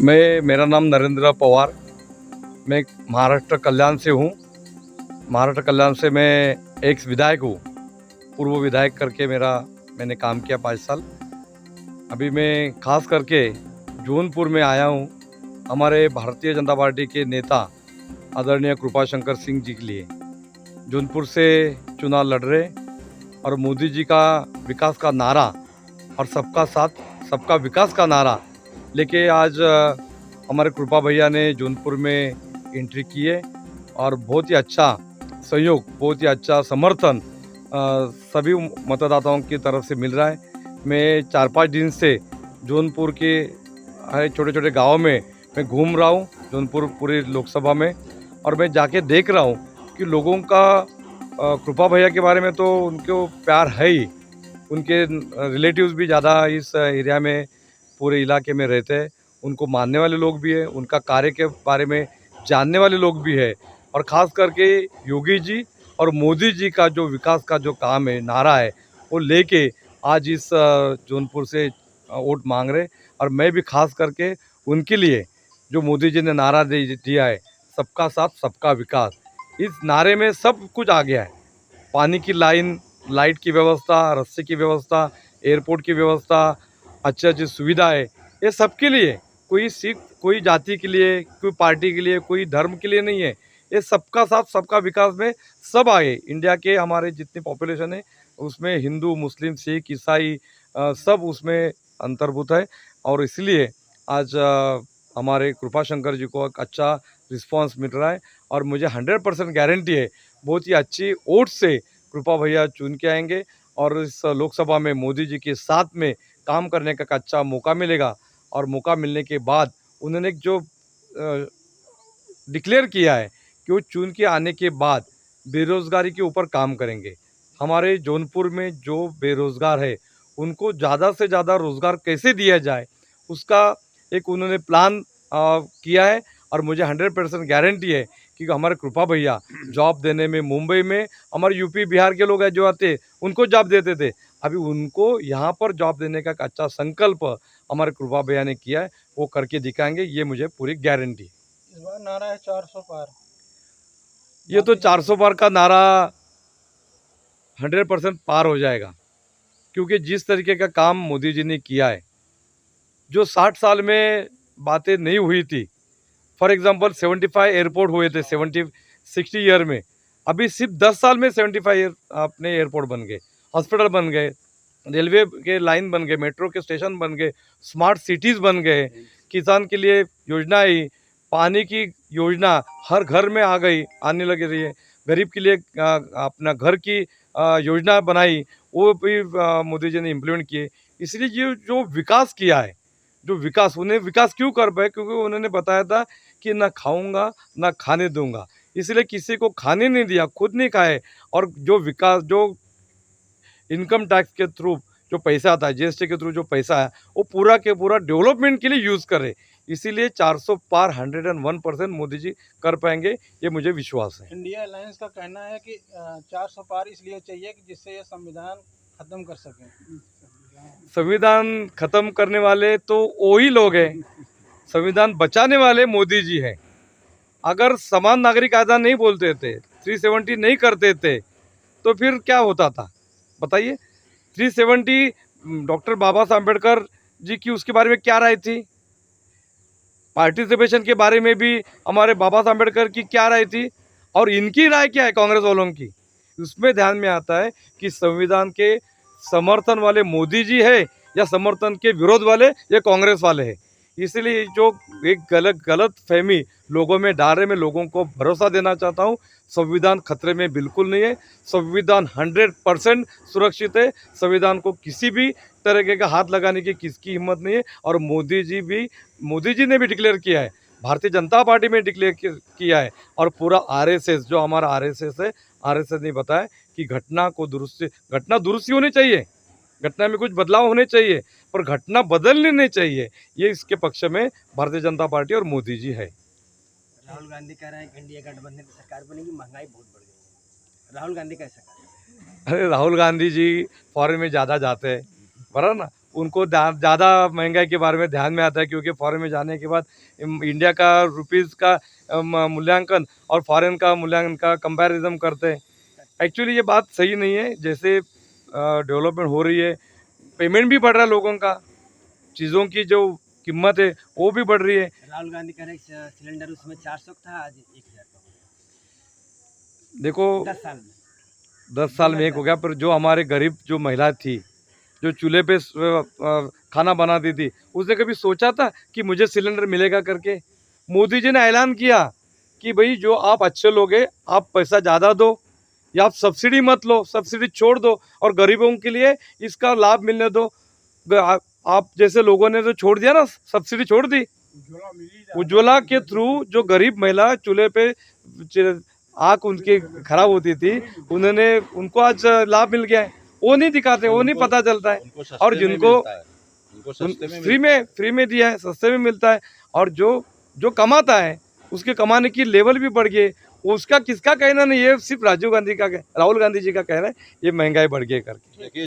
मेरा नाम नरेंद्र पवार। मैं महाराष्ट्र कल्याण से हूँ। महाराष्ट्र कल्याण से मैं एक विधायक हूँ। पूर्व विधायक करके मैंने काम किया 5 साल। अभी मैं खास करके जौनपुर में आया हूँ हमारे भारतीय जनता पार्टी के नेता आदरणीय कृपाशंकर सिंह जी के लिए। जौनपुर से चुनाव लड़ रहे और मोदी जी का विकास का नारा और सबका साथ सबका विकास का नारा लेके आज हमारे कृपा भैया ने जौनपुर में एंट्री की है और बहुत ही अच्छा सहयोग, बहुत ही अच्छा समर्थन सभी मतदाताओं की तरफ से मिल रहा है। मैं 4-5 दिन से जौनपुर के छोटे छोटे गाँव में मैं घूम रहा हूँ, जौनपुर पूरी लोकसभा में, और मैं जाके देख रहा हूँ कि लोगों का कृपा भैया के बारे में तो उनको प्यार है ही। उनके रिलेटिव्स भी ज़्यादा इस एरिया में पूरे इलाके में रहते हैं। उनको मानने वाले लोग भी हैं, उनका कार्य के बारे में जानने वाले लोग भी हैं। और ख़ास करके योगी जी और मोदी जी का जो विकास का जो काम है, नारा है, वो लेके आज इस जौनपुर से वोट मांग रहे। और मैं भी खास करके उनके लिए जो मोदी जी ने नारा दिया है, सबका साथ सबका विकास, इस नारे में सब कुछ आ गया है। पानी की लाइन, लाइट की व्यवस्था, रस्ते की व्यवस्था, एयरपोर्ट की व्यवस्था, अच्छी अच्छी सुविधाएं, ये सबके लिए, कोई सिख, कोई जाति के लिए, कोई पार्टी के लिए, कोई धर्म के लिए नहीं है। ये सबका साथ सबका विकास में सब आए। इंडिया के हमारे जितनी पॉपुलेशन है उसमें हिंदू, मुस्लिम, सिख, ईसाई सब उसमें अंतर्भूत है। और इसलिए आज हमारे कृपाशंकर जी को एक अच्छा रिस्पांस मिल रहा है और मुझे 100% गारंटी है बहुत ही अच्छी वोट से कृपा भैया चुन के आएंगे और इस लोकसभा में मोदी जी के साथ में काम करने का अच्छा मौका मिलेगा। और मौका मिलने के बाद उन्होंने जो डिक्लेयर किया है कि वो चुन के आने के बाद बेरोज़गारी के ऊपर काम करेंगे। हमारे जौनपुर में जो बेरोज़गार है उनको ज़्यादा से ज़्यादा रोज़गार कैसे दिया जाए, उसका एक उन्होंने प्लान किया है। और मुझे 100% गारंटी है कि हमारे कृपा भैया जॉब देने में, मुंबई में हमारे यूपी बिहार के लोग हैं जो आते उनको जॉब देते थे, अभी उनको यहाँ पर जॉब देने का एक अच्छा संकल्प हमारे कृपा भैया ने किया है, वो करके दिखाएंगे, ये मुझे पूरी गारंटी है। इस बार नारा है 400 पार। ये तो 400 पार का नारा 100% पार हो जाएगा, क्योंकि जिस तरीके का काम मोदी जी ने किया है, जो 60 साल में बातें नहीं हुई थी। फॉर एग्जांपल 75 एयरपोर्ट हुए थे 60 ईयर में, अभी सिर्फ 10 साल में 75 अपने एयरपोर्ट बन गए, हॉस्पिटल बन गए, रेलवे के लाइन बन गए, मेट्रो के स्टेशन बन गए, स्मार्ट सिटीज़ बन गए, किसान के लिए योजना आई, पानी की योजना हर घर में आ गई, आने लग रही है, गरीब के लिए अपना घर की योजना बनाई, वो भी मोदी जी ने इम्प्लीमेंट किए। इसलिए ये जो विकास किया है, जो विकास, उन्हें विकास क्यों कर पाए, क्योंकि उन्होंने बताया था कि ना खाऊंगा ना खाने दूंगा, इसलिए किसी को खाने नहीं दिया, खुद नहीं खाए। और जो विकास, जो इनकम टैक्स के थ्रू जो पैसा आता है, जीएसटी के थ्रू जो पैसा है, वो पूरा के पूरा डेवलपमेंट के लिए यूज़ करे। इसीलिए 400 पार 101% मोदी जी कर पाएंगे, ये मुझे विश्वास है। इंडिया अलायंस का कहना है कि 400 पार इसलिए चाहिए कि जिससे ये संविधान खत्म कर सकें। संविधान खत्म करने वाले तो वही लोग हैं, संविधान बचाने वाले मोदी जी हैं। अगर समान नागरिक कायदा नहीं बोलते थे, 370 नहीं करते थे, तो फिर क्या होता था बताइए। 370 डॉक्टर बाबा साहब अम्बेडकर जी की उसके बारे में क्या राय थी, पार्टिसिपेशन के बारे में भी हमारे बाबा साहब अम्बेडकर की क्या राय थी, और इनकी राय क्या है कांग्रेस वालों की, उसमें ध्यान में आता है कि संविधान के समर्थन वाले मोदी जी है या समर्थन के विरोध वाले ये कांग्रेस वाले हैं। इसलिए जो एक गलत फहमी लोगों में डाल रहे, मैं लोगों को भरोसा देना चाहता हूँ, संविधान खतरे में बिल्कुल नहीं है। संविधान 100% सुरक्षित है। संविधान को किसी भी तरीके का हाथ लगाने की किसकी हिम्मत नहीं है। और मोदी जी ने भी डिक्लेयर किया है, भारतीय जनता पार्टी में डिक्लेयर किया है, और पूरा आरएसएस, जो हमारा आरएसएस है, आरएसएस ने बताया कि घटना दुरुस्ती होनी चाहिए, घटना में कुछ बदलाव होने चाहिए, पर घटना बदलनी नहीं चाहिए। ये इसके पक्ष में भारतीय जनता पार्टी और मोदी जी है। राहुल गांधी कह रहे हैं कि इंडिया गठबंधन की सरकार बनेगी, महंगाई बहुत बढ़ गई है। राहुल गांधी कैसा कर रहे हैं? अरे राहुल गांधी जी फॉरेन में ज़्यादा जाते हैं, बराबर ना, उनको ज़्यादा महंगाई के बारे में ध्यान में आता है, क्योंकि फॉरेन में जाने के बाद इंडिया का रुपीज़ का मूल्यांकन और फॉरेन का मूल्यांकन का कंपैरिजन करते हैं। एक्चुअली ये बात सही नहीं है। जैसे डेवलपमेंट हो रही है, पेमेंट भी बढ़ रहा है लोगों का, चीज़ों की जो कीमत है वो भी बढ़ रही है। राहुल गांधी कह रहे हैं सिलेंडर उसमें 400 था, आज 1000 का हो गया। देखो 10 साल में 10 साल में एक हो गया, पर जो हमारे गरीब जो महिला थी, जो चूल्हे पे खाना बनाती थी, उसने कभी सोचा था कि मुझे सिलेंडर मिलेगा करके? मोदी जी ने ऐलान किया कि भाई जो आप अच्छे लोग हैं, आप पैसा ज़्यादा दो या आप सब्सिडी मत लो, सब्सिडी छोड़ दो और गरीबों के लिए इसका लाभ मिलने दो। आप जैसे लोगों ने तो छोड़ दिया ना, सब्सिडी छोड़ दी। उज्ज्वला के थ्रू जो गरीब महिला चूल्हे पे आँख उनकी खराब होती थी, उनको आज लाभ मिल गया है। वो नहीं दिखाते, वो नहीं पता चलता है। और जिनको फ्री में दिया है, सस्ते में मिलता है। और जो कमाता है उसके कमाने की लेवल भी बढ़ गई है। उसका किसका कहना नहीं, ये सिर्फ राहुल गांधी जी का कहना है, ये महंगाई बढ़ गई करके।